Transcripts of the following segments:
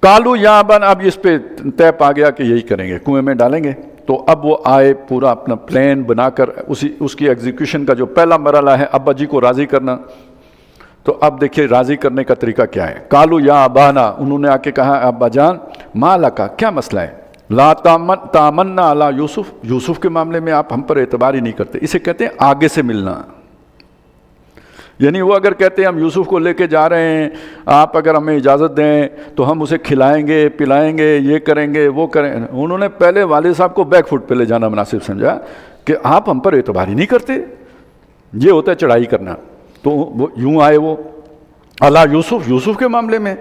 کالو یا بن، اب اس پہ طے پا گیا کہ یہی کریں گے، کنویں میں ڈالیں گے. تو اب وہ آئے پورا اپنا پلان بنا کر، اس کی ایگزیکیوشن کا جو پہلا مرحلہ ہے ابا جی کو راضی کرنا. تو اب دیکھیے راضی کرنے کا طریقہ کیا ہے. کالو یا ابانا، انہوں نے آ کے کہا ابا جان، ما لکا، کیا مسئلہ ہے، لا تامنا علی یوسف، یوسف کے معاملے میں آپ ہم پر اعتبار ہی نہیں کرتے. اسے کہتے ہیں آگے سے ملنا. یعنی وہ اگر کہتے ہیں ہم یوسف کو لے کے جا رہے ہیں، آپ اگر ہمیں اجازت دیں تو ہم اسے کھلائیں گے پلائیں گے، یہ کریں گے وہ کریں. انہوں نے پہلے والد صاحب کو بیک فٹ پہ لے جانا مناسب سمجھا کہ آپ ہم پر اعتبار ہی نہیں کرتے. یہ ہوتا ہے چڑھائی کرنا. تو وہ یوں آئے وہ علی یوسف، یوسف کے معاملے میں،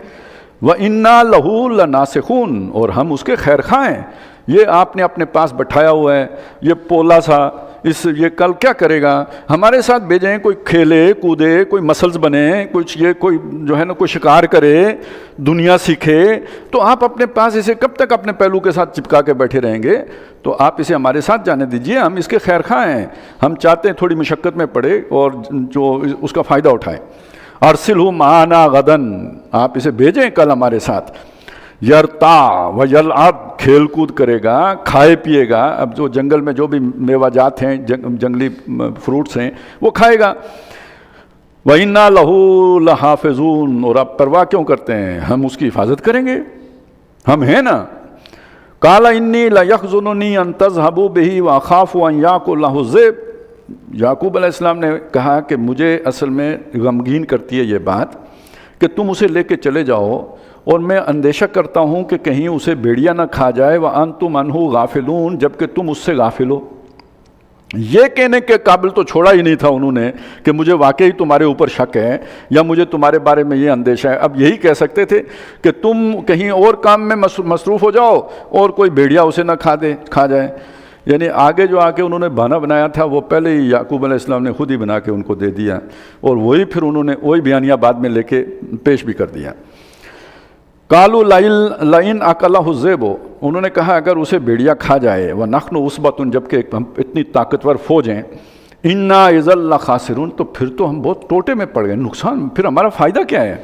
وَإِنَّا لَهُ لَنَاسِخُونَ، اور ہم اس کے خیر خواہ ہیں. یہ آپ نے اپنے پاس بٹھایا ہوا ہے، یہ پولا سا، یہ کل کیا کرے گا، ہمارے ساتھ بھیجیں، کوئی کھیلے کودے، کوئی مسلز بنے، کچھ یہ کوئی جو ہے نا کوئی شکار کرے، دنیا سیکھے. تو آپ اپنے پاس اسے کب تک اپنے پہلو کے ساتھ چپکا کے بیٹھے رہیں گے؟ تو آپ اسے ہمارے ساتھ جانے دیجئے، ہم اس کے خیر خواہ ہیں. ہم چاہتے ہیں تھوڑی مشقت میں پڑے اور جو اس کا فائدہ اٹھائے. ارسلہ معنا غدن، آپ اسے بھیجیں کل ہمارے ساتھ. یرتا و یلعب، کھیل کود کرے گا، کھائے پیے گا. اب جو جنگل میں جو بھی میوہ جات ہیں، جنگلی فروٹس ہیں، وہ کھائے گا. وَإِنَّا لَهُ لَحَافِظُونَ، اور آپ پرواہ کیوں کرتے ہیں، ہم اس کی حفاظت کریں گے، ہم ہیں نا. قَالَ إِنِّي لَيَحْزُنُنِي أَن تَذْهَبُوا بِهِ وَأَخَافُ أَن يَأْكُلَهُ الذِّئْبُ. یعقوب علیہ السلام نے کہا کہ مجھے اصل میں غمگین کرتی ہے یہ بات کہ تم اسے لے کے چلے جاؤ، اور میں اندیشہ کرتا ہوں کہ کہیں اسے بھیڑیا نہ کھا جائے. وَأَنْتُمْ عَنْهُ غَافِلُونَ، جبکہ تم اس سے غافل ہو. یہ کہنے کے قابل تو چھوڑا ہی نہیں تھا انہوں نے کہ مجھے واقعی تمہارے اوپر شک ہے یا مجھے تمہارے بارے میں یہ اندیشہ ہے. اب یہی کہہ سکتے تھے کہ تم کہیں اور کام میں مصروف ہو جاؤ اور کوئی بھیڑیا اسے نہ کھا جائے. یعنی آگے جو آگے انہوں نے بہانہ بنایا تھا وہ پہلے ہی یعقوب علیہ السلام نے خود ہی بنا کے ان کو دے دیا، اور وہی پھر انہوں نے وہی بیانیہ بعد میں لے کے پیش بھی کر دیا. قالوا لئن اکلہ الذئب، انہوں نے کہا اگر اسے بھیڑیا کھا جائے، ونحن عصبۃ، جبکہ ہم اتنی طاقتور فوج ہیں، انا اذا لخاسرون، تو پھر تو ہم بہت ٹوٹے میں پڑ گئے، نقصان، پھر ہمارا فائدہ کیا ہے.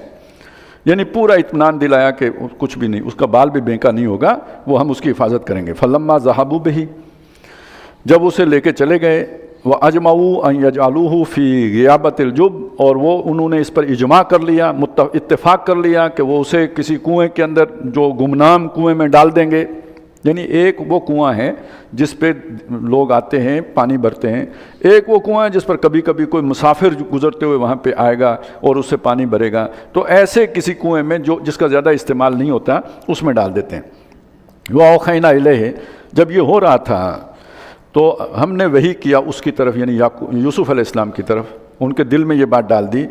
یعنی پورا اطمینان دلایا کہ کچھ بھی نہیں، اس کا بال بھی بینکا نہیں ہوگا، وہ ہم اس کی حفاظت کریں گے. فلما ذهبوا به، جب اسے لے کے چلے گئے، وَأَجْمَعُوا أَن يَجْعَلُوهُ فِي غِيَابَةِ الْجُبِّ، اور وہ انہوں نے اس پر اجماع کر لیا، اتفاق کر لیا کہ وہ اسے کسی کنویں کے اندر، جو گمنام کنویں میں ڈال دیں گے. یعنی ایک وہ کنواں ہے جس پہ لوگ آتے ہیں پانی بھرتے ہیں، ایک وہ کنواں ہے جس پر کبھی کبھی کوئی مسافر گزرتے ہوئے وہاں پہ آئے گا اور اس سے پانی بھرے گا. تو ایسے کسی کنویں میں جس کا زیادہ استعمال نہیں ہوتا اس میں ڈال دیتے ہیں. وَأَوْحَيْنَا إِلَيْهِ، جب یہ ہو رہا تھا تو ہم نے وحی کیا اس کی طرف، یعنی یوسف علیہ السلام کی طرف، ان کے دل میں یہ بات ڈال دی.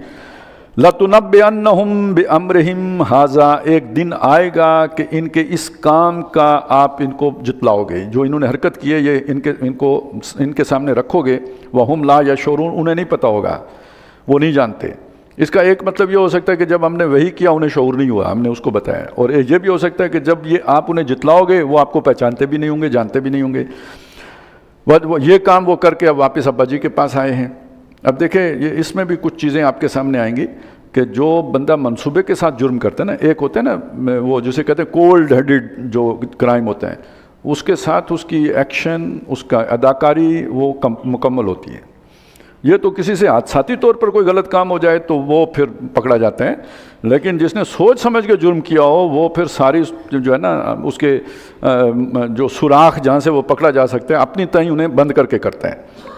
لَتُنَبِّئَنَّهُمْ بِأَمْرِهِمْ هَذَا، ایک دن آئے گا کہ ان کے اس کام کا آپ ان کو جتلاؤ گے، جو انہوں نے حرکت کی ہے یہ ان کے سامنے رکھو گے. وَهُمْ لَا يَشْعُرُونَ، انہیں نہیں پتہ ہوگا، وہ نہیں جانتے. اس کا ایک مطلب یہ ہو سکتا ہے کہ جب ہم نے وحی کیا انہیں شعور نہیں ہوا، ہم نے اس کو بتایا. اور یہ بھی ہو سکتا ہے کہ جب یہ آپ انہیں جتلاؤ گے وہ آپ کو پہچانتے بھی نہیں ہوں گے، جانتے بھی نہیں ہوں گے. یہ کام وہ کر کے اب واپس ابا جی کے پاس آئے ہیں. اب دیکھیں یہ اس میں بھی کچھ چیزیں آپ کے سامنے آئیں گی کہ جو بندہ منصوبے کے ساتھ جرم کرتا ہے نا، ایک ہوتا ہے نا وہ جسے کہتے ہیں کولڈ ہیڈڈ جو کرائم ہوتا ہے، اس کے ساتھ اس کی ایکشن، اس کا اداکاری وہ مکمل ہوتی ہے. یہ تو کسی سے حادثاتی طور پر کوئی غلط کام ہو جائے تو وہ پھر پکڑا جاتا ہے، لیکن جس نے سوچ سمجھ کے جرم کیا ہو وہ پھر ساری جو ہے نا اس کے جو سوراخ جہاں سے وہ پکڑا جا سکتا ہے اپنی تئیں انہیں بند کر کے کرتا ہے.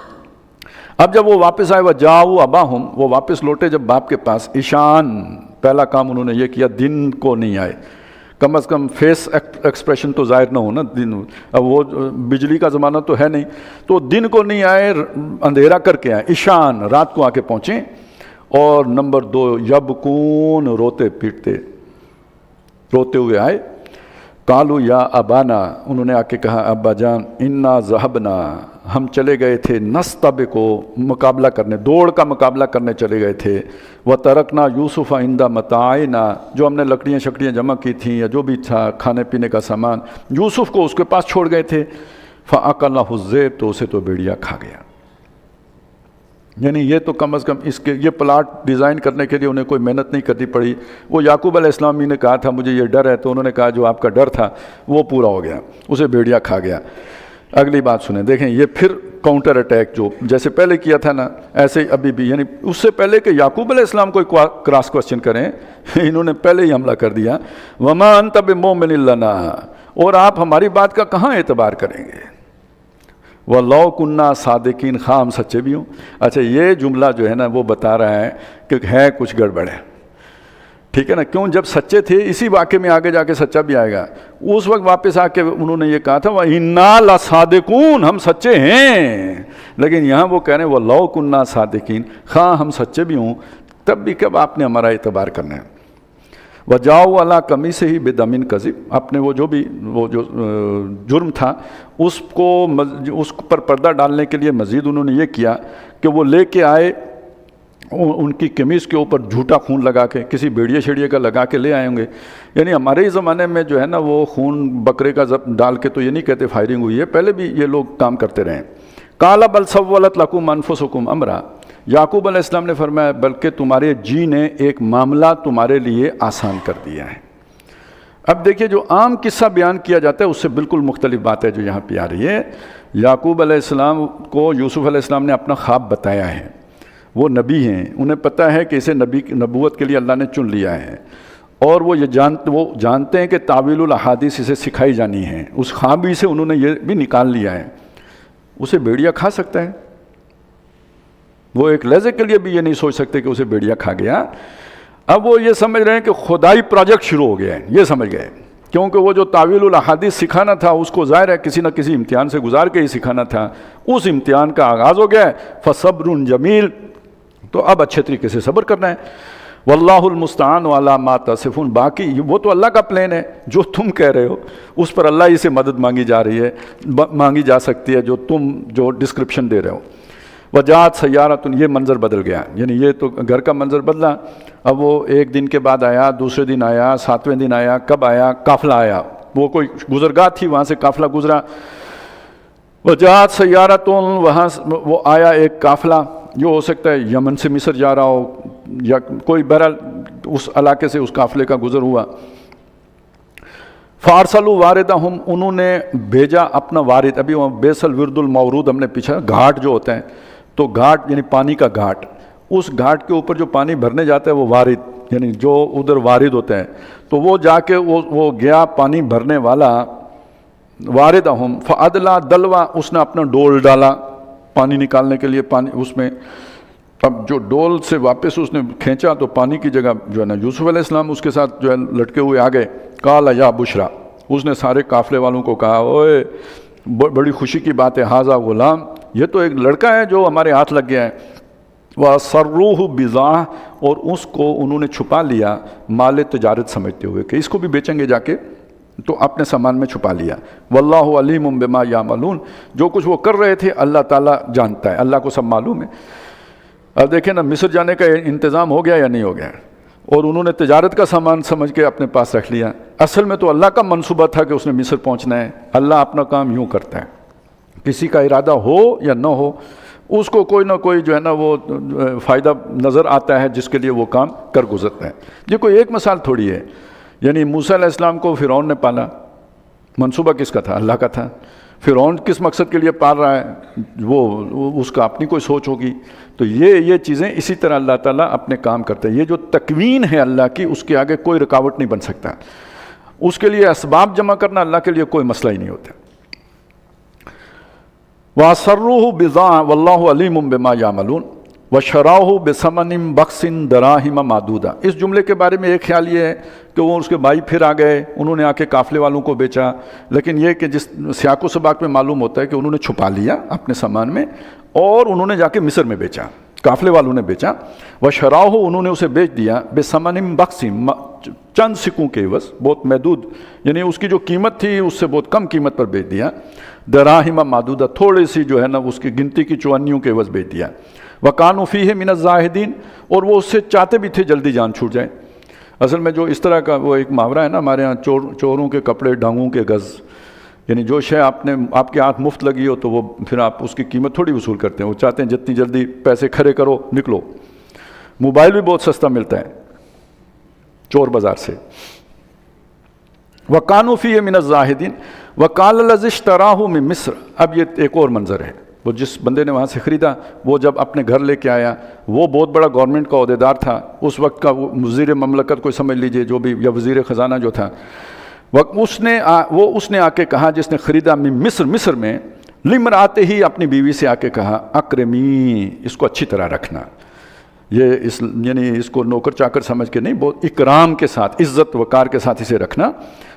اب جب وہ واپس آئے، وَجَاءُوا أَبَاهُمْ، وہ واپس لوٹے جب باپ کے پاس، عشاءً، پہلا کام انہوں نے یہ کیا، دن کو نہیں آئے، کم از کم فیس ایکسپریشن تو ظاہر نہ ہونا. دن، اب وہ بجلی کا زمانہ تو ہے نہیں، تو دن کو نہیں آئے، اندھیرا کر کے آئے، عشاءً، رات کو آ کے پہنچیں. اور نمبر 2، یبکون، روتے پیٹتے، روتے ہوئے آئے. قالوا یا ابانا، انہوں نے آ کے کہا ابا جان، انا ذهبنا، ہم چلے گئے تھے، نستبق، مقابلہ کرنے، دوڑ کا مقابلہ کرنے چلے گئے تھے. وترکنا یوسف عند متاعنا، جو ہم نے لکڑیاں شکڑیاں جمع کی تھیں یا جو بھی تھا کھانے پینے کا سامان، یوسف کو اس کے پاس چھوڑ گئے تھے. فاکلہ الذئب، تو اسے تو بھیڑیا کھا گیا. یعنی یہ تو کم از کم اس کے یہ پلاٹ ڈیزائن کرنے کے لیے انہیں کوئی محنت نہیں کرنی پڑی. وہ یعقوب علیہ السلام نے کہا تھا مجھے یہ ڈر ہے, تو انہوں نے کہا جو آپ کا ڈر تھا وہ پورا ہو گیا, اسے بھیڑیا کھا گیا. اگلی بات سنیں, دیکھیں یہ پھر کاؤنٹر اٹیک جو جیسے پہلے کیا تھا نا ایسے ہی ابھی بھی, یعنی اس سے پہلے کہ یعقوب علیہ السلام کو کراس کوشچن کریں انہوں نے پہلے ہی حملہ کر دیا. وما انت بمؤمن لنا, اور آپ ہماری بات کا کہاں اعتبار کریں گے. وَلَوْ كُنَّا صَادِقِينَ, خواہ ہم سچے بھی ہوں. اچھا یہ جملہ جو ہے نا وہ بتا رہا ہے کہ ہے کچھ گڑبڑ ہے, ٹھیک ہے نا. کیوں, جب سچے تھے اسی واقعے میں آگے جا کے سچا بھی آئے گا. اس وقت واپس آ کے انہوں نے یہ کہا تھا وَإِنَّا لَصَادِقُونَ, ہم سچے ہیں. لیکن یہاں وہ کہہ رہے ہیں وَلَوْ كُنَّا صَادِقِينَ, خواہ ہم سچے بھی ہوں تب بھی کب آپ نے ہمارا اعتبار کرنا ہے. وَجَاءُوا عَلَىٰ قَمِيصِهِ بِدَمٍ كَذِبٍ, اپنے وہ جو جرم تھا اس پر پردہ ڈالنے کے لیے مزید انہوں نے یہ کیا کہ وہ لے کے آئے ان کی قمیص کے اوپر جھوٹا خون لگا کے, کسی بھیڑیے شیڑیے کا لگا کے لے آئے ہوں گے. یعنی ہمارے ہی زمانے میں جو ہے نا وہ خون بکرے کا ڈال کے تو یہ نہیں کہتے فائرنگ ہوئی ہے, پہلے بھی یہ لوگ کام کرتے رہے. قَالَ بَلْ سَوَّلَتْ لَكُمْ أَنفُسُكُمْ أَمْرًا, یعقوب علیہ السلام نے فرمایا بلکہ تمہارے جی نے ایک معاملہ تمہارے لیے آسان کر دیا ہے. اب دیکھیے جو عام قصہ بیان کیا جاتا ہے اس سے بالکل مختلف بات ہے جو یہاں پہ آ رہی ہے. یعقوب علیہ السلام کو یوسف علیہ السلام نے اپنا خواب بتایا ہے, وہ نبی ہیں, انہیں پتہ ہے کہ اسے نبوت کے لیے اللہ نے چن لیا ہے, اور وہ جانتے ہیں کہ تعویل الاحادیث اسے سکھائی جانی ہے. اس خواب ہی سے انہوں نے یہ بھی نکال لیا ہے اسے بھیڑیا کھا سکتا ہے. وہ ایک لہجے کے لیے بھی یہ نہیں سوچ سکتے کہ اسے بھیڑیا کھا گیا. اب وہ یہ سمجھ رہے ہیں کہ خدائی پروجیکٹ شروع ہو گیا ہے, یہ سمجھ گئے, کیونکہ وہ جو تعویل الاحادیث سکھانا تھا اس کو ظاہر ہے کسی نہ کسی امتحان سے گزار کے ہی سکھانا تھا. اس امتحان کا آغاز ہو گیا ہے. فصبر جمیل, تو اب اچھے طریقے سے صبر کرنا ہے. واللہ المستعان علی ما تصفون, باقی وہ تو اللہ کا پلان ہے, جو تم کہہ رہے ہو اس پر اللہ ہی سے مدد مانگی جا رہی ہے, مانگی جا سکتی ہے, جو تم جو ڈسکرپشن دے رہے ہو. وجاءت سیارۃ, یہ منظر بدل گیا, یعنی یہ تو گھر کا منظر بدلا. اب وہ ایک دن کے بعد آیا, دوسرے دن آیا, ساتویں دن آیا, کب آیا, قافلہ آیا, وہ کوئی گزرگاہ تھی وہاں سے قافلہ گزرا. وجاءت سیارۃ, وہاں وہ آیا ایک قافلہ, جو ہو سکتا ہے یمن سے مصر جا رہا ہو یا کوئی بہرحال اس علاقے سے اس قافلے کا گزر ہوا. فارسلوا واردہم, انہوں نے بھیجا اپنا وارد. ابھی وہاں بیس الورد المورود ہم نے پیچھا, گھاٹ جو ہوتے ہیں, تو گھاٹ یعنی پانی کا گھاٹ, اس گھاٹ کے اوپر جو پانی بھرنے جاتا ہے وہ وارد, یعنی جو ادھر وارد ہوتے ہیں, تو وہ جا کے وہ گیا پانی بھرنے والا. واردہم فادلا دلوا, اس نے اپنا ڈول ڈالا پانی نکالنے کے لیے, پانی اس میں. اب جو ڈول سے واپس اس نے کھینچا تو پانی کی جگہ جو ہے نا یوسف علیہ السلام اس کے ساتھ جو ہے لٹکے ہوئے آ گئے. قال یا بشرا, اس نے سارے قافلے والوں کو کہا اوئے بڑی خوشی کی بات ہے, ھذا غلام, یہ تو ایک لڑکا ہے جو ہمارے ہاتھ لگ گیا ہے. وَسَرُّوهُ بِضَاعَةٍ, اور اس کو انہوں نے چھپا لیا مال تجارت سمجھتے ہوئے کہ اس کو بھی بیچیں گے جا کے, تو اپنے سامان میں چھپا لیا. واللہ علیم بما یعملون, جو کچھ وہ کر رہے تھے اللہ تعالیٰ جانتا ہے, اللہ کو سب معلوم ہے. اب دیکھیں نا مصر جانے کا انتظام ہو گیا یا نہیں ہو گیا, اور انہوں نے تجارت کا سامان سمجھ کے اپنے پاس رکھ لیا. اصل میں تو اللہ کا منصوبہ تھا کہ اس نے مصر پہنچنا ہے. اللہ اپنا کام یوں کرتا ہے, کسی کا ارادہ ہو یا نہ ہو اس کو کوئی نہ کوئی جو ہے نا وہ فائدہ نظر آتا ہے جس کے لیے وہ کام کر گزرتا ہے. یہ کوئی ایک مثال تھوڑی ہے. یعنی موسیٰ علیہ السلام کو فرعون نے پالا, منصوبہ کس کا تھا؟ اللہ کا تھا. فرعون کس مقصد کے لیے پال رہا ہے, وہ اس کا اپنی کوئی سوچ ہوگی. تو یہ چیزیں اسی طرح اللہ تعالیٰ اپنے کام کرتے ہیں. یہ جو تکوین ہے اللہ کی, اس کے آگے کوئی رکاوٹ نہیں بن سکتا. اس کے لیے اسباب جمع کرنا اللہ کے لیے کوئی مسئلہ ہی نہیں ہوتا. وَأَسَرُّوهُ بِضَاعَةً وَاللَّهُ عَلِيمٌ بِمَا يَعْمَلُونَ وَشَرَاهُ بِثَمَنٍ بَخْسٍ دَرَاهِمَ مَعْدُودَةٍ. اس جملے کے بارے میں ایک خیال یہ ہے کہ وہ اس کے بھائی پھر آ گئے, انہوں نے آ کے قافلے والوں کو بیچا. لیکن یہ کہ جس سیاق و سباق میں معلوم ہوتا ہے کہ انہوں نے چھپا لیا اپنے سامان میں, اور انہوں نے جا کے مصر میں بیچا, قافلے والوں نے بیچا. وَشَرَاهُ, انہوں نے اسے بیچ دیا, بِثَمَنٍ بَخْسٍ, چند سکوں کے عوض, بہت محدود, یعنی اس کی جو قیمت تھی اس سے بہت کم قیمت پر بیچ دیا. دراہم معدودہ, تھوڑی سی جو ہے نا اس کی گنتی کی چوانیوں کے عوض بیچ دیا. وَكَانُوا فِيهِ مِنَ الزَّاهِدِينَ, اور وہ اس سے چاہتے بھی تھے جلدی جان چھوٹ جائے. اصل میں جو اس طرح کا وہ ایک محاورہ ہے نا ہمارے ہاں, چوروں کے کپڑے ڈھانگوں کے گز, یعنی جو شے آپ کے ہاتھ مفت لگی ہو تو وہ پھر آپ اس کی قیمت تھوڑی وصول کرتے ہیں، وہ چاہتے ہیں جتنی جلدی پیسے کھڑے کرو نکلو۔ موبائل بھی بہت سستا ملتا ہے چور بازار سے۔ وَكَانُوا فِيهِ مِنَ الزَّاهِدِينَ وَقَالَ الَّذِي اشْتَرَاهُ مِن مِصْرَ۔ اب یہ ایک اور منظر ہے، وہ جس بندے نے وہاں سے خریدا وہ جب اپنے گھر لے کے آیا، وہ بہت بڑا گورنمنٹ کا عہدیدار تھا اس وقت کا، وہ وزیر مملکت کو سمجھ لیجئے جو بھی، یا وزیر خزانہ جو تھا، اس نے آ کے کہا، جس نے خریدا من مصر، مصر میں، لِمْرَأَتِهِ ہی اپنی بیوی سے آ کے کہا اکرمی، اس کو اچھی طرح رکھنا، یعنی اس کو نوکر چاکر سمجھ کے نہیں، بہت اکرام کے ساتھ، عزت وقار کے ساتھ اسے رکھنا،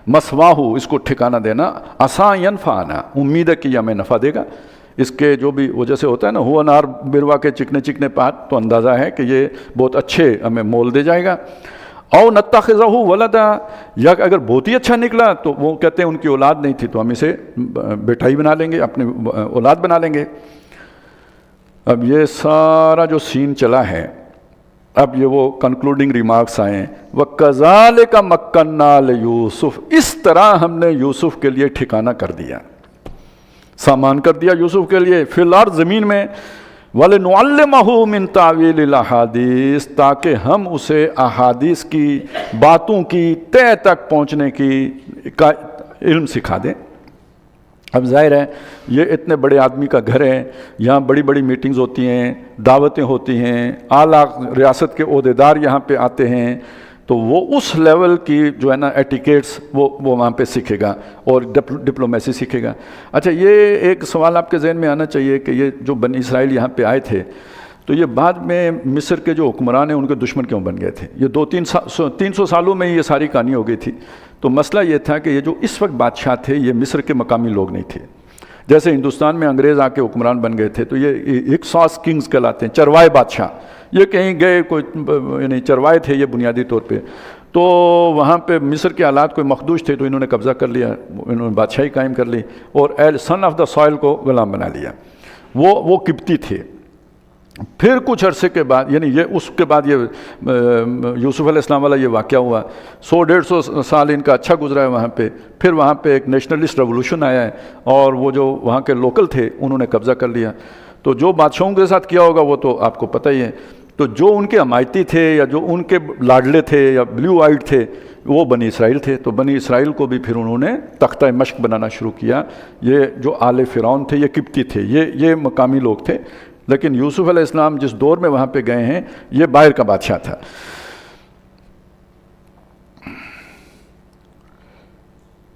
مسواہو، اس کو ٹھکانہ دینا، عسیٰ ینفعنا، امید ہے کہ یہ ہمیں نفع دے گا، اس کے جو بھی وجہ سے ہوتا ہے نا، ہوا نار بروا کے چکنے چکنے پات، تو اندازہ ہے کہ یہ بہت اچھے ہمیں مول دے جائے گا۔ او نتخذہ ولدا، یا اگر بہت ہی اچھا نکلا تو وہ کہتے ہیں ان کی اولاد نہیں تھی تو ہم اسے بیٹا ہی بنا لیں گے، اپنی اولاد بنا لیں گے۔ اب یہ سارا جو سین چلا ہے، اب یہ وہ کنکلوڈنگ ریمارکس آئے، وَكَذَلِكَ مَكَّنَّا لِيُوسُف، اس طرح ہم نے یوسف کے لیے ٹھکانہ کر دیا، سامان کر دیا یوسف کے لیے، فی الارض، زمین میں، وَلِنُعَلِّمَهُ مِن تَعْوِيلِ الْأَحَادِيثِ، تاکہ ہم اسے احادیث کی باتوں کی تہ تک پہنچنے کا علم سکھا دیں۔ اب ظاہر ہے یہ اتنے بڑے آدمی کا گھر ہے، یہاں بڑی بڑی میٹنگز ہوتی ہیں، دعوتیں ہوتی ہیں، اعلیٰ ریاست کے عہدیدار یہاں پہ آتے ہیں، تو وہ اس لیول کی جو ہے نا ایٹیکیٹس وہ وہاں پہ سیکھے گا اور ڈپلومیسی سیکھے گا۔ اچھا، یہ ایک سوال آپ کے ذہن میں آنا چاہیے کہ یہ جو بنی اسرائیل یہاں پہ آئے تھے تو یہ بعد میں مصر کے جو حکمران ہیں ان کے دشمن کیوں بن گئے تھے؟ یہ 300 سالوں میں یہ ساری کہانی ہو گئی تھی۔ تو مسئلہ یہ تھا کہ یہ جو اس وقت بادشاہ تھے یہ مصر کے مقامی لوگ نہیں تھے، جیسے ہندوستان میں انگریز آ کے حکمران بن گئے تھے تو یہ اکساس کنگز کہلاتے ہیں، چروائے بادشاہ، یہ کہیں گئے کوئی یعنی چروائے تھے یہ بنیادی طور پہ، تو وہاں پہ مصر کے حالات کوئی مخدوش تھے تو انہوں نے قبضہ کر لیا، انہوں نے بادشاہی قائم کر لی اور سن آف دا سوائل کو غلام بنا لیا۔ وہ قبطی تھے۔ پھر کچھ عرصے کے بعد، یعنی یہ اس کے بعد یہ یوسف علیہ السلام والا یہ واقعہ ہوا، 100-150 سال ان کا اچھا گزرا ہے وہاں پہ، پھر وہاں پہ ایک نیشنلسٹ ریولوشن آیا ہے اور وہ جو وہاں کے لوکل تھے انہوں نے قبضہ کر لیا۔ تو جو بادشاہوں کے ساتھ کیا ہوگا وہ تو آپ کو پتہ ہی ہے۔ تو جو ان کے حمایتی تھے یا جو ان کے لاڈلے تھے یا بلیو آئیڈ تھے وہ بنی اسرائیل تھے، تو بنی اسرائیل کو بھی پھر انہوں نے تختہ مشق بنانا شروع کیا۔ یہ جو آل فرعون تھے یہ قبطی تھے، یہ مقامی لوگ تھے، لیکن یوسف علیہ السلام جس دور میں وہاں پہ گئے ہیں یہ باہر کا بادشاہ تھا۔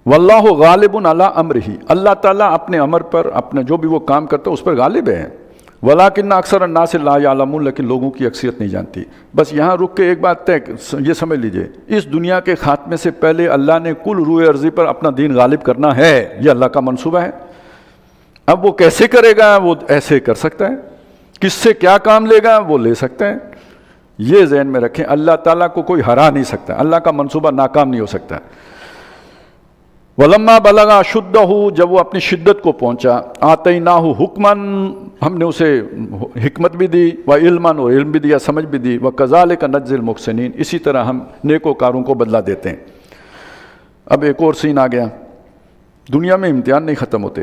واللہ غالب علی امرہ، اللہ تعالیٰ اپنے امر پر، اپنے جو بھی وہ کام کرتا ہے اس پر غالب ہے۔ ولیکن اکثر الناس لا یعلمون، لیکن لوگوں کی اکثریت نہیں جانتی۔ بس یہاں رک کے ایک بات یہ سمجھ لیجئے، اس دنیا کے خاتمے سے پہلے اللہ نے کل روئے ارضی پر اپنا دین غالب کرنا ہے، یہ اللہ کا منصوبہ ہے۔ اب وہ کیسے کرے گا؟ وہ ایسے کر سکتا ہے، کس سے کیا کام لے گا وہ لے سکتا ہے، یہ ذہن میں رکھیں۔ اللہ تعالیٰ کو کوئی ہرا نہیں سکتا، اللہ کا منصوبہ ناکام نہیں ہو سکتا۔ وَلَمَّا بَلَغَ أَشُدَّهُ، جب وہ اپنی شدت کو پہنچا، آتَيْنَاهُ حُکْمًا، ہم نے اسے حکمت بھی دی، وَعِلْمًا، اور علم بھی دیا، سمجھ بھی دی، وَكَذَلِكَ نَجْزِي الْمُحْسِنِينَ، اسی طرح ہم نیکوکاروں کو بدلہ دیتے ہیں۔ اب ایک اور سین آ گیا، دنیا میں امتحان نہیں ختم ہوتے۔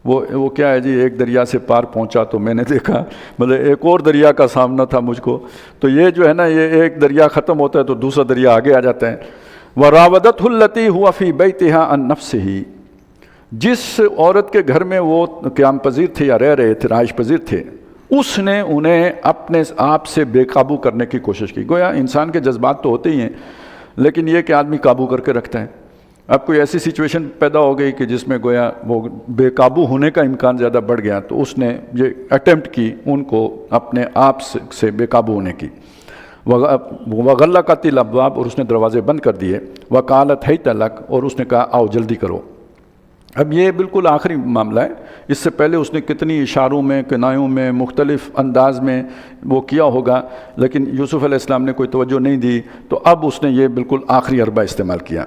وہ کیا ہے جی، ایک دریا سے پار پہنچا تو میں نے دیکھا مطلب ایک اور دریا کا سامنا تھا مجھ کو، تو یہ جو ہے نا، یہ ایک دریا ختم ہوتا ہے تو دوسرا دریا آگے آ جاتا ہے۔ وَرَاوَدَتْهُ الَّتِي هُوَ فِي بَيْتِهَا عَن نَفْسِهِ، جس عورت کے گھر میں وہ قیام پذیر تھے یا رہ رہے تھے، رہائش پذیر تھے، اس نے انہیں اپنے آپ سے بے قابو کرنے کی کوشش کی۔ گویا انسان کے جذبات تو ہوتے ہی ہیں، لیکن یہ کہ آدمی قابو کر کے رکھتا ہے۔ اب کوئی ایسی سچویشن پیدا ہو گئی کہ جس میں گویا وہ بے قابو ہونے کا امکان زیادہ بڑھ گیا، تو اس نے یہ اٹیمپٹ کی ان کو اپنے آپ سے بے قابو ہونے کی۔ وَغَلَّقَتِ الْأَبْوَابَ، اور اس نے دروازے بند کر دیے، وَقَالَتْ هَيْتَ لَكَ، اور اس نے کہا آؤ جلدی کرو۔ اب یہ بالکل آخری معاملہ ہے، اس سے پہلے اس نے کتنی اشاروں میں، کنایوں میں، مختلف انداز میں وہ کیا ہوگا، لیکن یوسف علیہ السلام نے کوئی توجہ نہیں دی، تو اب اس نے یہ بالکل آخری حربہ استعمال کیا۔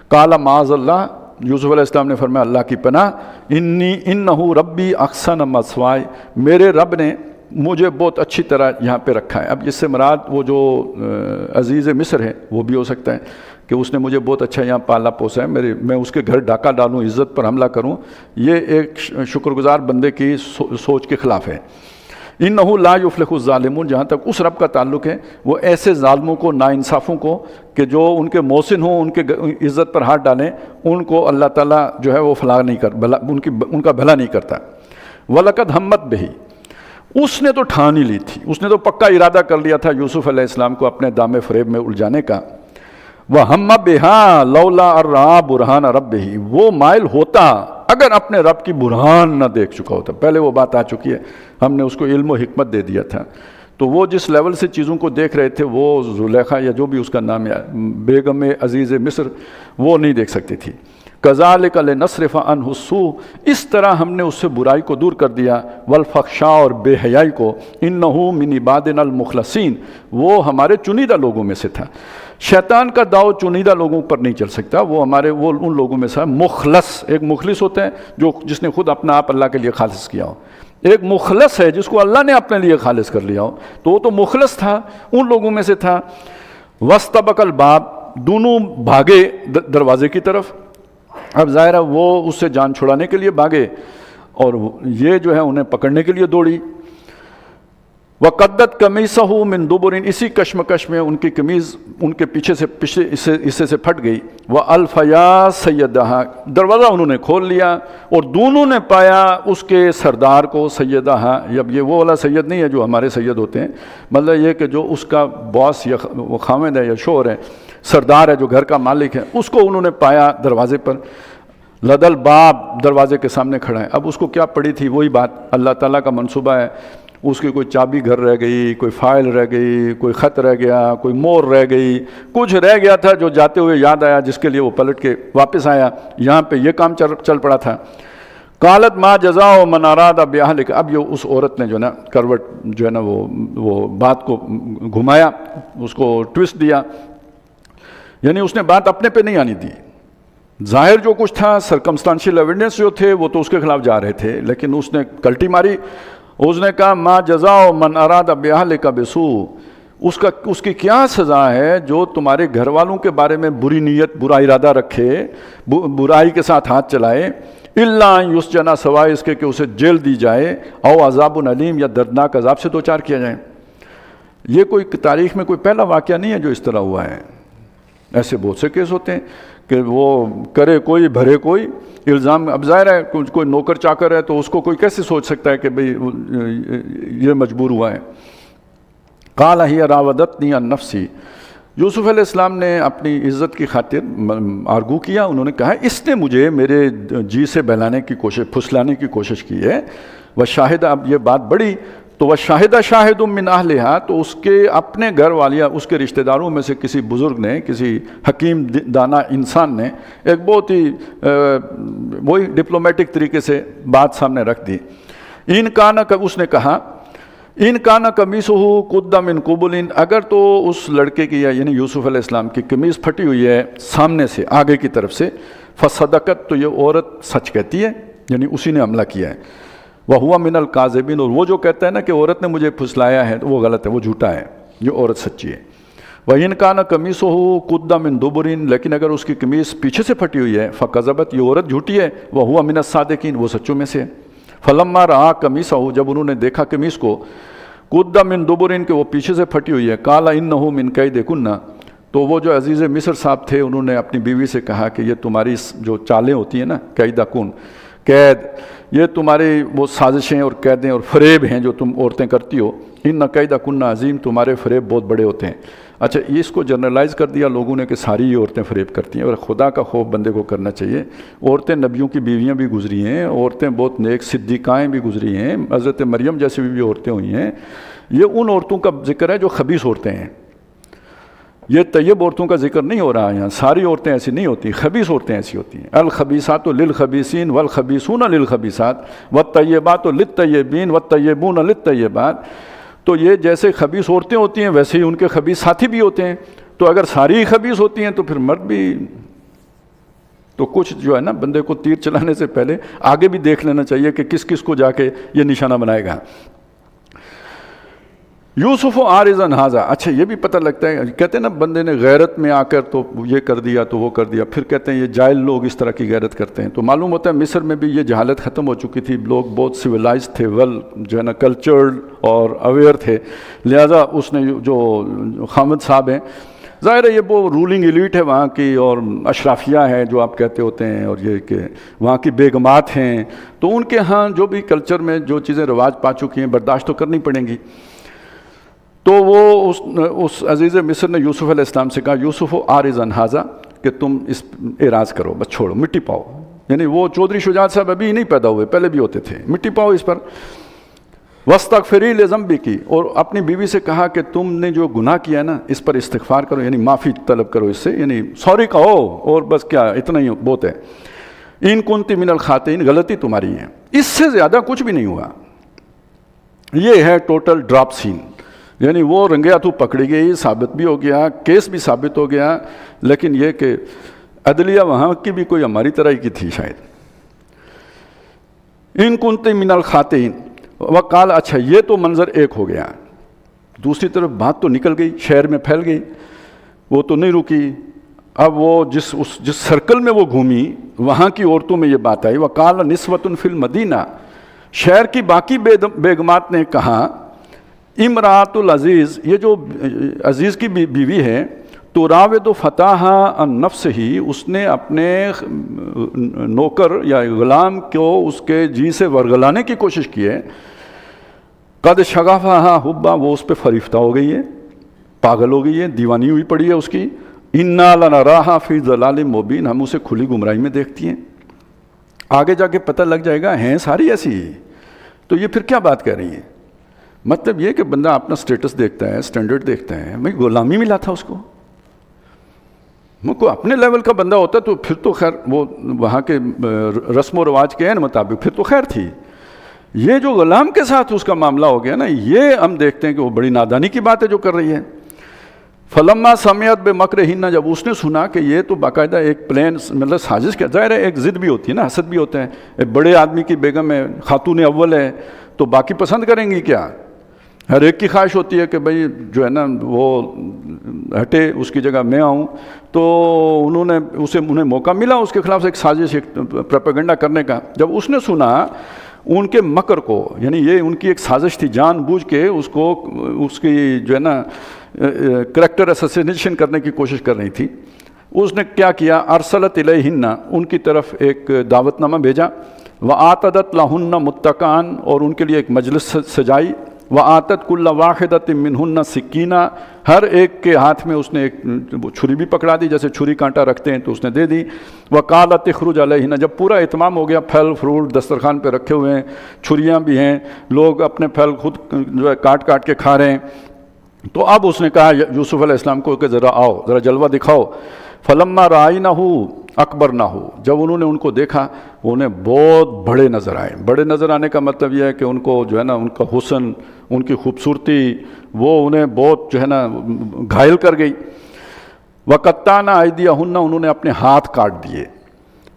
قال معاذ اللہ، یوسف علیہ السلام نے فرمایا اللہ کی پناہ، انہ ربی احسن مثوائے، میرے رب نے مجھے بہت اچھی طرح یہاں پہ رکھا ہے. اب اس سے مراد وہ جو عزیز مصر ہے وہ بھی ہو سکتا ہے کہ اس نے مجھے بہت اچھا یہاں پالا پوسا ہے, میں اس کے گھر ڈاکہ ڈالوں, عزت پر حملہ کروں, یہ ایک شکر گزار بندے کی سوچ کے خلاف ہے. انہ لا یفلح الظالمون, جہاں تک اس رب کا تعلق ہے وہ ایسے ظالموں کو, ناانصافوں کو, کہ جو ان کے محسن ہوں, ان کے عزت پر ہاتھ ڈالیں, ان کو اللہ تعالیٰ جو ہے وہ فلاح نہیں ان کا بھلا نہیں کرتا. وَلَقَدْ هَمَّتْ بِهِ, اس نے تو ٹھان ہی لی تھی, اس نے تو پکا ارادہ کر لیا تھا یوسف علیہ السلام کو اپنے دام فریب میں الجھانے کا. وَهَمَّ بِهَا لَوْلَا أَن رَأَىٰ بُرْهَانَ رَبِّهِ, وہ مائل ہوتا اگر اپنے رب کی برہان نہ دیکھ چکا ہوتا. پہلے وہ بات آ چکی ہے, ہم نے اس کو علم و حکمت دے دیا تھا, تو وہ جس لیول سے چیزوں کو دیکھ رہے تھے وہ زلیخا یا جو بھی اس کا نام ہے بیگم عزیز مصر وہ نہیں دیکھ سکتی تھی. کذالک لنصرف عنہ السوء, اس طرح ہم نے اس سے برائی کو دور کر دیا, والفحشاء, اور بے حیائی کو, انہ من عبادنا المخلصین, وہ ہمارے چنیدہ لوگوں میں سے تھا. شیطان کا داؤ چنیدہ لوگوں پر نہیں چل سکتا, وہ ان لوگوں میں سے مخلص. ایک مخلص ہوتا ہے جس نے خود اپنا آپ اللہ کے لیے خالص کیا ہو, ایک مخلص ہے جس کو اللہ نے اپنے لیے خالص کر لیا ہو, تو وہ تو مخلص تھا, ان لوگوں میں سے تھا. واستبق الباب, دونوں بھاگے دروازے کی طرف. اب ظاہر ہے وہ اس سے جان چھڑانے کے لیے بھاگے اور یہ جو ہے انہیں پکڑنے کے لیے دوڑی. وَقَدَّتْ قَمِيصَهُ مِن دُبُرٍ, اسی کشمکش میں ان کی قمیض ان کے پیچھے سے حصے سے پھٹ گئی. وَأَلْفَيَا سَيَّدَهَا, دروازہ انہوں نے کھول لیا اور دونوں نے پایا اس کے سردار کو, سیدہا. اب یہ وہ والا سید نہیں ہے جو ہمارے سید ہوتے ہیں, مطلب یہ کہ جو اس کا باس یا خاوند ہے یا شوہر ہے, سردار ہے, جو گھر کا مالک ہے, اس کو انہوں نے پایا دروازے پر. لدل باب, دروازے کے سامنے کھڑا ہے. اب اس کو کیا پڑی تھی, وہی بات, اللہ تعالیٰ کا منصوبہ ہے. اس کی کوئی چابی گھر رہ گئی, کوئی فائل رہ گئی, کوئی خط رہ گیا, کوئی مور رہ گئی, کچھ رہ گیا تھا جو جاتے ہوئے یاد آیا, جس کے لیے وہ پلٹ کے واپس آیا. یہاں پہ یہ کام چل پڑا تھا. قالت ما جزاء من اراد باہلک, اب یہ اس عورت نے جو نا کروٹ جو ہے نا وہ بات کو گھمایا, اس کو ٹوسٹ دیا, یعنی اس نے بات اپنے پہ نہیں آنی دی. ظاہر جو کچھ تھا, سرکمسٹانشیل ایویڈنس جو تھے وہ تو اس کے خلاف جا رہے تھے, لیکن اس نے کلٹی ماری. اس نے کہا ما جزاء من اراد باہلک بسوء, اس کی کیا سزا ہے جو تمہارے گھر والوں کے بارے میں بری نیت, برا ارادہ رکھے, برائی کے ساتھ ہاتھ چلائے. الا ان یسجن, سوائے اس کے کہ اسے جیل دی جائے, او عذاب علیم, یا دردناک عذاب سے دوچار کیا جائے. یہ کوئی تاریخ میں کوئی پہلا واقعہ نہیں ہے جو اس طرح ہوا ہے. ایسے بہت سے کیس ہوتے ہیں کہ وہ کرے کوئی بھرے کوئی الزام. اب ظاہر ہے کوئی نوکر چاکر ہے تو اس کو کوئی کیسے سوچ سکتا ہے کہ بھئی یہ مجبور ہوا ہے. قال ہی راودتنی عن نفسی, یوسف علیہ السلام نے اپنی عزت کی خاطر آرگو کیا, انہوں نے کہا اس نے مجھے میرے جی سے بہلانے کی کوشش, پھسلانے کی کوشش کی ہے. وشاہد, اب یہ بات بڑی, تو وشاہدہ شاہد من اہلہا, تو اس کے اپنے گھر والیا, اس کے رشتہ داروں میں سے کسی بزرگ نے, کسی حکیم دانا انسان نے ایک بہت ہی وہی ڈپلومیٹک طریقے سے بات سامنے رکھ دی. ان کانا, اس نے کہا ان کانا قمیصہ قد من قبل, اگر تو اس لڑکے کی یعنی یوسف علیہ السلام کی قمیض پھٹی ہوئی ہے سامنے سے, آگے کی طرف سے, فصدقت, تو یہ عورت سچ کہتی ہے, یعنی اسی نے حملہ کیا ہے. وَهُوَ مِنَ الْكَاذِبِينَ, اور وہ جو کہتا ہے نا کہ عورت نے مجھے پھسلایا ہے, تو وہ غلط ہے, وہ جھوٹا ہے, یہ عورت سچی ہے. وَإِنْ كَانَ قَمِيصُهُ قُدَّ مِنْ دُبُرٍ, لیکن اگر اس کی قمیص پیچھے سے پھٹی ہوئی ہے, فَكَذَبَتْ, یہ عورت جھوٹی ہے. وَهُوَ مِنَ الصَّادِقِينَ, وہ سچوں میں سے. فَلَمَّا رَأَىٰ قَمِيصَهُ, جب انہوں نے دیکھا قمیص کو, قُدَّ مِنْ دُبُرٍ, کہ وہ پیچھے سے پھٹی ہوئی ہے, قَالَ إِنَّهُ مِنْ كَيْدِكُنَّ, تو وہ جو عزیز مصر صاحب تھے انہوں نے اپنی بیوی سے کہا کہ یہ تمہاری جو چالیں ہوتی ہیں نا, کیدکن, قید, یہ تمہاری وہ سازشیں اور قیدیں اور فریب ہیں جو تم عورتیں کرتی ہو. ان کیدکن عظیم, تمہارے فریب بہت بڑے ہوتے ہیں. اچھا, اس کو جنرلائز کر دیا لوگوں نے کہ ساری یہ عورتیں فریب کرتی ہیں, اور خدا کا خوف بندے کو کرنا چاہیے. عورتیں نبیوں کی بیویاں بھی گزری ہیں, عورتیں بہت نیک صدیقائیں بھی گزری ہیں, حضرت مریم جیسی بھی عورتیں ہوئی ہیں. یہ ان عورتوں کا ذکر ہے جو خبیث عورتیں ہیں, یہ طیب عورتوں کا ذکر نہیں ہو رہا ہے یہاں. ساری عورتیں ایسی نہیں ہوتی, خبیث عورتیں ایسی ہوتی ہیں. الخبیثات للخبیثین والخبیثون للخبیثات والطیبات للطیبین والطیبون للطیبات. تو یہ جیسے خبیث عورتیں ہوتی ہیں ویسے ہی ان کے خبیث ساتھی بھی ہوتے ہیں. تو اگر ساری خبیث ہوتی ہیں تو پھر مرد بھی, تو کچھ جو ہے نا بندے کو تیر چلانے سے پہلے آگے بھی دیکھ لینا چاہیے کہ کس کس کو جا کے یہ نشانہ بنائے گا. یوسف و آرزن حاضہ، اچھا یہ بھی پتہ لگتا ہے، کہتے ہیں نا بندے نے غیرت میں آ کر تو یہ کر دیا تو وہ کر دیا، پھر کہتے ہیں یہ جاہل لوگ اس طرح کی غیرت کرتے ہیں، تو معلوم ہوتا ہے مصر میں بھی یہ جہالت ختم ہو چکی تھی، لوگ بہت سویلائز تھے، ویل جو ہے نا کلچرڈ اور اویئر تھے، لہٰذا اس نے جو خامد صاحب ہیں، ظاہر ہے یہ وہ رولنگ ایلیٹ ہے وہاں کی، اور اشرافیہ ہے جو آپ کہتے ہوتے ہیں، اور یہ کہ وہاں کی بیگمات ہیں، تو ان کے ہاں جو بھی کلچر میں جو چیزیں رواج پا چکی ہیں برداشت تو کرنی پڑیں گی۔ تو وہ اس عزیز مصر نے یوسف علیہ السلام سے کہا یوسف و آرزن حاضہ، کہ تم اس اعراض کرو، بس چھوڑو، مٹی پاؤ، یعنی وہ چودھری شجاعت صاحب ابھی نہیں پیدا ہوئے، پہلے بھی ہوتے تھے، مٹی پاؤ اس پر، وَاسْتَغْفِرِي لِذَنْبِكِ، اور اپنی بیوی سے کہا کہ تم نے جو گناہ کیا ہے نا اس پر استغفار کرو، یعنی معافی طلب کرو اس سے، یعنی سوری کہو، اور بس کیا اتنا ہی بہت ہے، ان کنتی من الخاطئین، غلطی تمہاری ہے، اس سے زیادہ کچھ بھی نہیں ہوا۔ یہ ہے ٹوٹل ڈراپ سین، یعنی وہ رنگے ہاتھوں پکڑی گئی، ثابت بھی ہو گیا، کیس بھی ثابت ہو گیا، لیکن یہ کہ عدلیہ وہاں کی بھی کوئی ہماری طرح ہی کی تھی شاید۔ ان کنتی من الخاطئین وقال، اچھا یہ تو منظر ایک ہو گیا، دوسری طرف بات تو نکل گئی، شہر میں پھیل گئی، وہ تو نہیں رکی، اب وہ جس سرکل میں وہ گھومی وہاں کی عورتوں میں یہ بات آئی، وقال نسوۃ فی المدینہ، شہر کی باقی بیگمات نے کہا، امراۃ العزیز، یہ جو عزیز کی بیوی ہے، تو راود فتح عن نفس ہی، اس نے اپنے نوکر یا غلام کو اس کے جی سے ورگلانے کی کوشش کی ہے، قد شغفہا حبا، وہ اس پہ فریفتہ ہو گئی ہے، پاگل ہو گئی ہے، دیوانی ہوئی پڑی ہے اس کی، انا لنراہا فی ضلال مبین، ہم اسے کھلی گمراہی میں دیکھتی ہیں، آگے جا کے پتہ لگ جائے گا ہیں ساری ایسی ہی، تو یہ پھر کیا بات کر رہی ہیں؟ مطلب یہ کہ بندہ اپنا سٹیٹس دیکھتا ہے، سٹینڈرڈ دیکھتا ہے، میں غلامی ملا تھا اس کو، کوئی اپنے لیول کا بندہ ہوتا تو پھر تو خیر وہ وہاں کے رسم و رواج کے مطابق پھر تو خیر تھی، یہ جو غلام کے ساتھ اس کا معاملہ ہو گیا نا، یہ ہم دیکھتے ہیں کہ وہ بڑی نادانی کی بات ہے جو کر رہی ہے۔ فلما سمعت بمکرہن، جب اس نے سنا کہ یہ تو باقاعدہ ایک پلان، مطلب سازش کیا، ظاہر ہے ایک ضد بھی ہوتی ہے نا، حسد بھی ہوتا ہے، ایک بڑے آدمی کی بیگم ہے، خاتون اول ہے، تو باقی پسند کریں گی کیا؟ ہر ایک کی خواہش ہوتی ہے کہ بھئی جو ہے نا وہ ہٹے، اس کی جگہ میں آؤں، تو انہیں موقع ملا اس کے خلاف ایک سازش، ایک پروپیگنڈا کرنے کا۔ جب اس نے سنا ان کے مکر کو، یعنی یہ ان کی ایک سازش تھی، جان بوجھ کے اس کی جو ہے نا کریکٹر اسسینیشن کرنے کی کوشش کر رہی تھی، اس نے کیا کیا، ارسلت الیہن، ان کی طرف ایک دعوت نامہ بھیجا، وآتدت لہن متکئن، اور ان کے لیے ایک مجلس سجائی، وآتت کل واحدۃ منہن سکینہ، ہر ایک کے ہاتھ میں اس نے ایک چھری بھی پکڑا دی، جیسے چھری کانٹا رکھتے ہیں تو اس نے دے دی، وقالت اخرج علیہن، جب پورا اہتمام ہو گیا، پھل فروٹ دسترخوان پہ رکھے ہوئے ہیں، چھریاں بھی ہیں، لوگ اپنے پھل خود جو ہے کاٹ کاٹ کے کھا رہے ہیں، تو اب اس نے کہا یوسف علیہ السلام کو کہ ذرا آؤ، ذرا جلوہ دکھاؤ، فلما رأینہ اکبرنہ، جب انہوں نے ان کو دیکھا انہیں بہت بڑے نظر آئے۔ بڑے نظر آنے کا مطلب یہ ہے کہ ان کو جو ہے نا ان کا حسن، ان کی خوبصورتی، وہ انہیں بہت جو ہے نا گھائل کر گئی۔ وقطعنا ایدیہن، انہوں نے اپنے ہاتھ کاٹ دیے،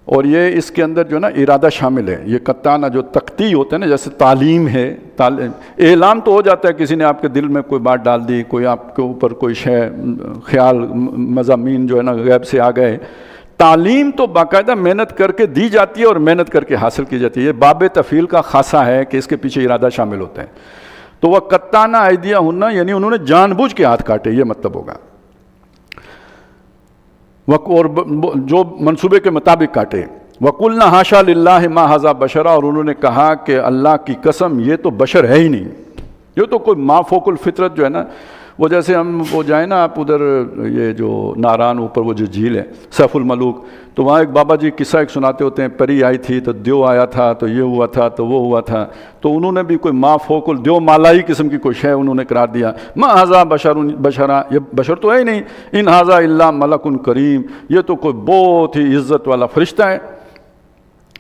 اور یہ اس کے اندر جو ہے نا ارادہ شامل ہے، یہ قطعنا جو تقطیع ہوتا ہے نا، جیسے تعلیم ہے، اعلام تو ہو جاتا ہے، کسی نے آپ کے دل میں کوئی بات ڈال دی، کوئی آپ کے اوپر کوئی شے، خیال، مضامین جو ہے نا غیب سے آ گئے، تعلیم تو باقاعدہ محنت کر کے دی جاتی ہے اور محنت کر کے حاصل کی جاتی ہے، یہ باب تفعیل کا خاصہ ہے کہ اس کے پیچھے ارادہ شامل ہوتا ہے۔ تو وہ قطعنا ایدیہن، یعنی انہوں نے جان بوجھ کے ہاتھ کاٹے، یہ مطلب ہوگا، اور جو منصوبے کے مطابق کاٹے۔ وَقُلْنَا حَاشَا لِلَّهِ مَا هَذَا بَشَرًا، اور انہوں نے کہا کہ اللہ کی قسم یہ تو بشر ہے ہی نہیں، یہ تو کوئی ما فوق الفطرت جو ہے نا، وہ جیسے ہم وہ جائیں نا آپ ادھر یہ جو ناران اوپر وہ جو جھیل ہے سیف الملوک، تو وہاں ایک بابا جی قصہ ایک سناتے ہوتے ہیں، پری آئی تھی تو دیو آیا تھا تو یہ ہوا تھا تو وہ ہوا تھا، تو انہوں نے بھی کوئی ما فوق الدیو مالائی قسم کی کوئی شے انہوں نے قرار دیا، ما ھذا بشرا، یہ بشر تو ہے ہی نہیں، ان ھذا الا ملک کریم، یہ تو کوئی بہت ہی عزت والا فرشتہ ہے۔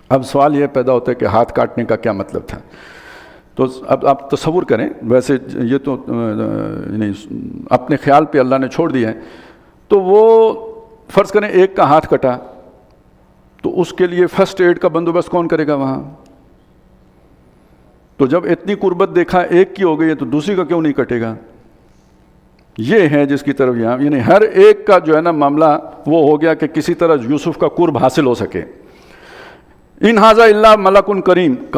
اب سوال یہ پیدا ہوتا ہے کہ ہاتھ کاٹنے کا کیا مطلب تھا؟ تو اب آپ تصور کریں، ویسے یہ تو یعنی اپنے خیال پہ اللہ نے چھوڑ دیا ہے، تو وہ فرض کریں ایک کا ہاتھ کٹا، تو اس کے لیے فرسٹ ایڈ کا بندوبست کون کرے گا وہاں؟ تو جب اتنی قربت دیکھا ایک کی ہو گئی ہے تو دوسری کا کیوں نہیں کٹے گا؟ یہ ہے جس کی طرف یہاں، یعنی ہر ایک کا جو ہے نا معاملہ وہ ہو گیا کہ کسی طرح یوسف کا قرب حاصل ہو سکے. ان ھذا الا ملک کریم.